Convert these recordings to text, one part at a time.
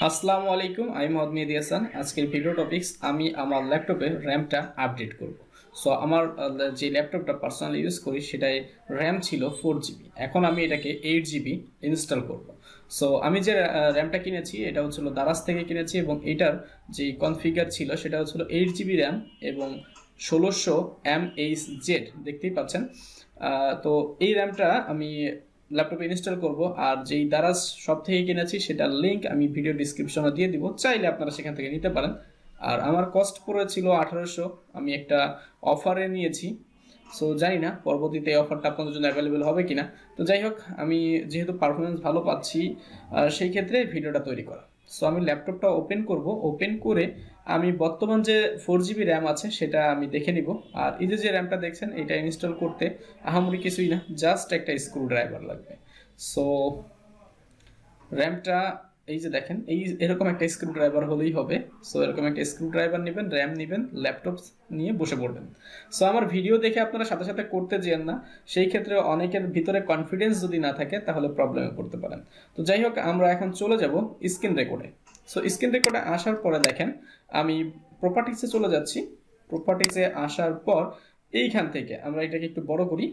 আসসালামু আলাইকুম, আমি মোহাম্মদ মেহেদী হাসান। আজকের ভিডিও টপিকস আমি আমার ল্যাপটপে র্যামটা আপডেট করব। সো আমার যে ল্যাপটপটা পার্সোনালি ইউজ করি সেটায় র্যাম ছিল 4 জিবি। এখন আমি এটাকে 8 জিবি ইনস্টল করব। সো আমি যে র্যামটা কিনেছি এটা হচ্ছিল দারাজ থেকে কিনেছি এবং এটার যে কনফিগার ছিল সেটা হচ্ছিল 8 জিবি র্যাম এবং 1600 mAh দেখতেই পাচ্ছেন। তো এই র্যামটা আমি ল্যাপটপে ইনস্টল করব। আর যেই দারাজ শপ থেকে কিনেছি সেটার লিঙ্ক আমি ভিডিও ডিসক্রিপশনে দিয়ে দিব, চাইলে আপনারা সেখান থেকে নিতে পারেন। আর আমার কস্ট পড়েছিল 1800, আমি একটা অফারে নিয়েছি। সো জানি না পরবর্তীতে এই অফারটা আপনাদের জন্য অ্যাভেলেবেল হবে কিনা। তো যাই হোক, আমি যেহেতু পারফরমেন্স ভালো পাচ্ছি সেই ক্ষেত্রে ভিডিওটা তৈরি করা। সো আমি ল্যাপটপটা ওপেন করব, ওপেন করে আমি বর্তমান যে 4 জিবি র্যাম আছে সেটা আমি দেখে নিব। আর এই যে র্যামটা দেখছেন এটা ইনস্টল করতে আহামরি কিছুই না, জাস্ট একটা স্ক্রু ড্রাইভার লাগবে। সো র্যামটা এই যে দেখেন এরকম একটা স্ক্রু ড্রাইভার হলেই হবে। সো এরকম একটা স্ক্রু ড্রাইভার নেবেন, র্যাম নেবেন, ল্যাপটপ নিয়ে বসে পড়বেন। সো আমার ভিডিও দেখে আপনারা সাথে সাথে করতে যেন না, সেই ক্ষেত্রে অনেকের ভিতরে কনফিডেন্স যদি না থাকে তাহলে প্রবলেমে পড়তে পারেন। তো যাই হোক, আমরা এখন চলে যাব স্ক্রিন রেকর্ডে। সো স্ক্রিন রেকর্ডে আসার পরে দেখেন আমি প্রপার্টিসে চলে যাচ্ছি। প্রপার্টিসে আসার পর এইখান থেকে আমরা এটাকে একটু বড় করি।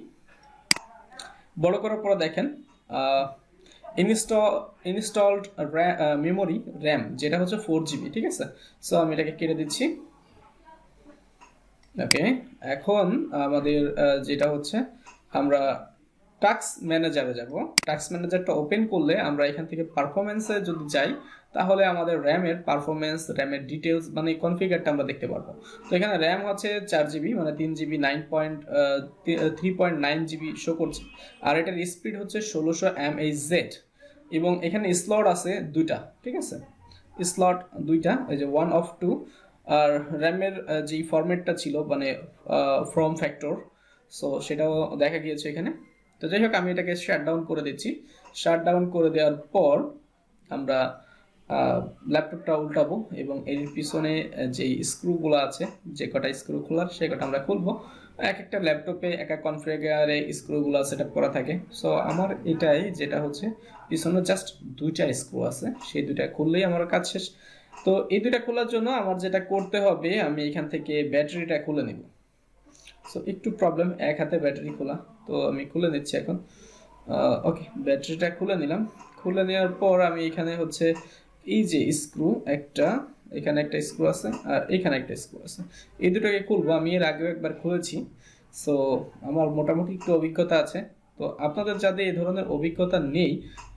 বড় করার পরে দেখেন ইনস্টলড মেমোরি র্যাম যেটা হচ্ছে 4 জিবি, ঠিক আছে। সো আমি এটাকে কেটে দিচ্ছি। ওকে, এখন আমাদের যেটা হচ্ছে আমরা টাস্ক ম্যানেজারে যাব। টাস্ক ম্যানেজারটা ওপেন করলে আমরা এখান থেকে পারফরমেন্সে যদি যাই তাহলে আমাদের র্যামের পারফরমেন্স, র্যামের ডিটেলস মানে কনফিগারটা আমরা দেখতে পারবো। তো এখানে র্যাম হচ্ছে 4 জিবি, মানে 3 জিবি 3.9 জিবি শো করছে। আর এটার স্পিড হচ্ছে 1600 mAh এবং এখানে স্লট আছে দুইটা, ঠিক আছে। স্লট দুইটা, এই যে 1 of 2। আর র্যামের যেই ফরম্যাটটা ছিল মানে ফ্রম ফ্যাক্টর, সো সেটাও দেখা গিয়েছে এখানে। তো যাই হোক, আমি এটাকে শাটডাউন করে দিচ্ছি। শাটডাউন করে দেওয়ার পর আমরা ল্যাপটপটা উল্টাবো এবং এর পিছনে যেই স্ক্রুগুলো আছে, যে কটা স্ক্রু খোলার সে কটা আমরা খুলবো। এক একটা ল্যাপটপে এক এক কনফিগারে স্ক্রুগুলো সেট আপ করা থাকে। সো আমার এটাই যেটা হচ্ছে পিছনে জাস্ট দুইটা স্ক্রু আছে, সেই দুইটা খুললেই আমার কাজ শেষ। তো এই দুইটা খোলার জন্য আমার যেটা করতে হবে, আমি এখান থেকে ব্যাটারিটা খুলে নিব। সো একটু প্রবলেম, এক হাতে ব্যাটারি খোলা, তো আমি খুলে নিচ্ছি এখন। ওকে, ব্যাটারিটা খুলে নিলাম। খুলে নেওয়ার পর আমি এখানে হচ্ছে এই যে স্ক্রু একটা, এখানে একটা স্ক্রু আছে আর এখানে একটা স্ক্রু আছে, এই দুটোকে খুলবো। আমি এর আগেও একবার খুলেছি। সো আমার মোটামুটি একটু অভিজ্ঞতা আছে। তো আপনাদের যাদের এই ধরনের অভিজ্ঞতা নেই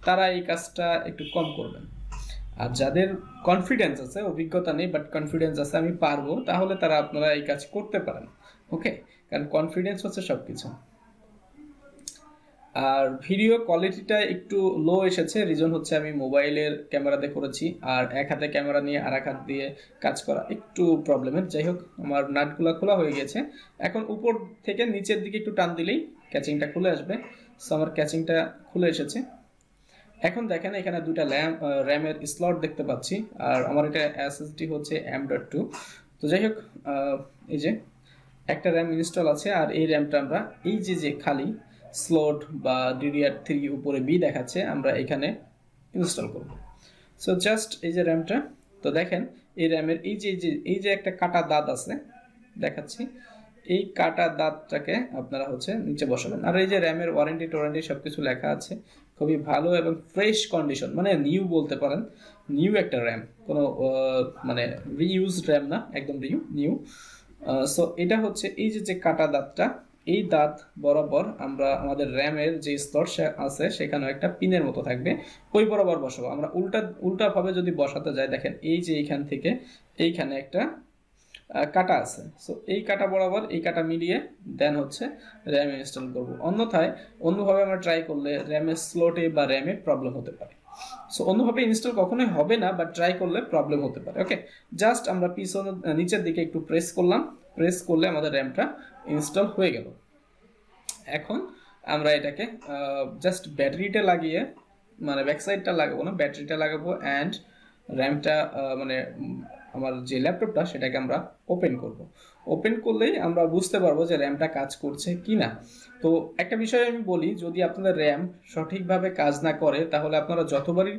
তারা এই কাজটা একটু কম করবেন। আর যাদের কনফিডেন্স আছে, অভিজ্ঞতা নেই বাট কনফিডেন্স আছে আমি পারবো, তাহলে তারা আপনারা এই কাজ করতে পারেন। ওকে, কারণ কনফিডেন্স হচ্ছে সবকিছু। আর ভিডিও কোয়ালিটিটা একটু লো এসেছে, রিজন হচ্ছে আমি মোবাইলের ক্যামেরাতে করেছি আর এক হাতে ক্যামেরা নিয়ে আর এক হাত দিয়ে কাজ করা একটু প্রবলেমের। যাই হোক, আমার নাটগুলো খোলা হয়ে গেছে। এখন উপর থেকে নিচের দিকে একটু টান দিলেই ক্যাচিংটা খুলে আসবে। সো আমার ক্যাচিংটা খুলে এসেছে। এখন দেখেন এখানে দুটা র্যামের স্লট দেখতে পাচ্ছি আর আমার এটা এসএসডি হচ্ছে M.2। তো যাই হোক, এই যে একটা র্যাম ইনস্টল আছে আর এই র্যামটা আমরা এই যে খালি স্লট বা DDR3 উপরে বি দেখাচ্ছে, আমরা এখানে ইনস্টল করব। সো জাস্ট এই যে র্যামটা, তো দেখেন এই র্যামের এই যে একটা কাটা দাঁত আছে দেখাচ্ছি, এই কাটা দাঁতটাকে আপনারা হচ্ছে নিচে বসাবেন। আর এই যে র্যামের ওয়ারেন্টি সবকিছু লেখা আছে, খুবই ভালো এবং ফ্রেশ কন্ডিশন, মানে নিউ বলতে পারেন। নিউ একটা র্যাম, কোনো মানে রিইউজ র্যাম না, একদম নিউ। সো এটা হচ্ছে এই যে কাটা দাঁতটা, এই দাঁত বরাবর আমরা আমাদের র্যামের যে স্লট আছে সেখানে একটা পিনের মতো থাকবে, ওই বরাবর বসাবো। আমরা উল্টাভাবে যদি বসাতে যাই, দেখেন এই যে এইখান থেকে এইখানে একটা কাটা আছে। সো এই কাটা বরাবর এই কাটা মিলিয়ে দেন হচ্ছে র্যাম ইনস্টল করব। অন্যভাবে আমরা ট্রাই করলে র্যামের স্লটে বা র্যামে প্রবলেম হতে পারে। সো অন্যভাবে ইনস্টল কখনোই হবে না, বাট ট্রাই করলে প্রবলেম হতে পারে। ওকে, জাস্ট আমরা পিছনে নিচের দিকে একটু প্রেস করলাম, প্রেস করলে আমাদের র্যামটা ইনস্টল হয়ে গেল। এখন আমরা এটাকে জাস্ট ব্যাটারিটা লাগিয়ে, মানে ব্যাক সাইডটা লাগাবো না, ব্যাটারিটা লাগাবো অ্যান্ড র্যামটা মানে আমার যে ল্যাপটপটা সেটাকে আমরা ওপেন করব। ওপেন করলেই আমরা বুঝতে পারবো যে র্যামটা কাজ করছে কি না। তো একটা বিষয় আমি বলি, যদি আপনাদের র্যাম সঠিকভাবে কাজ না করে তাহলে আপনারা যতবারই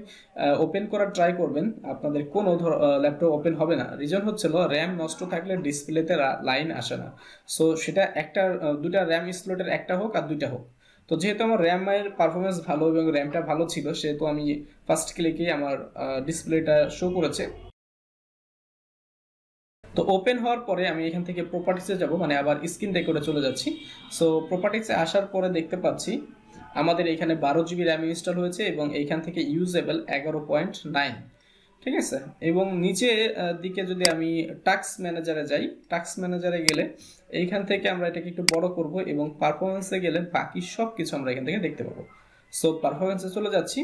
ওপেন করার ট্রাই করবেন আপনাদের কোনো ল্যাপটপ ওপেন হবে না। রিজন হচ্ছিল র্যাম নষ্ট থাকলে ডিসপ্লেতে লাইন আসে না। সো সেটা একটা দুটা র্যাম স্লটের একটা হোক আর দুইটা হোক। তো যেহেতু আমার র্যামের পারফরমেন্স ভালো এবং র্যামটা ভালো ছিল, সেহেতু আমি ফার্স্ট ক্লিকেই আমার ডিসপ্লেটা শো করেছে। তো ওপেন হওয়ার পরে আমি এখান থেকে প্রপার্টিসে যাব, মানে আবার স্ক্রিন রেকর্ডে চলে যাচ্ছি। সো প্রপার্টিসে আসার পরে দেখতে পাচ্ছি আমাদের এখানে 12 GB র্যাম ইনস্টল হয়েছে এবং এইখান থেকে ইউজেবল 11.9। ঠিক আছে। এবং নিচে দিকে যদি আমি টাস্ক ম্যানেজারে যাই, টাস্ক ম্যানেজারে গেলে এইখান থেকে আমরা এটাকে একটু বড় করব এবং পারফরমেন্সে গেলে বাকি সব কিছু আমরা এখান থেকে দেখতে পাবো। সো পারফরমেন্সে চলে যাচ্ছি।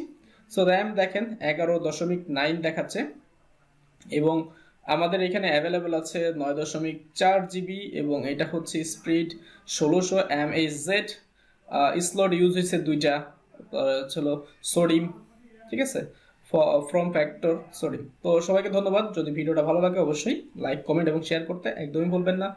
সো র্যাম দেখেন 11.9 দেখাচ্ছে এবং আমাদের এখানে অ্যাভেলেবেল আছে 9.4 GB এবং এটা হচ্ছে স্পিড 1600 mAh। স্লট ইউজ হয়েছে দুইটা, ছিল সোডিম। ঠিক আছে, ফ্রম ফ্যাক্টর সোডিম। তো সবাইকে ধন্যবাদ। যদি ভিডিওটা ভালো লাগে অবশ্যই লাইক, কমেন্ট এবং শেয়ার করতে একদমই ভুলবেন না।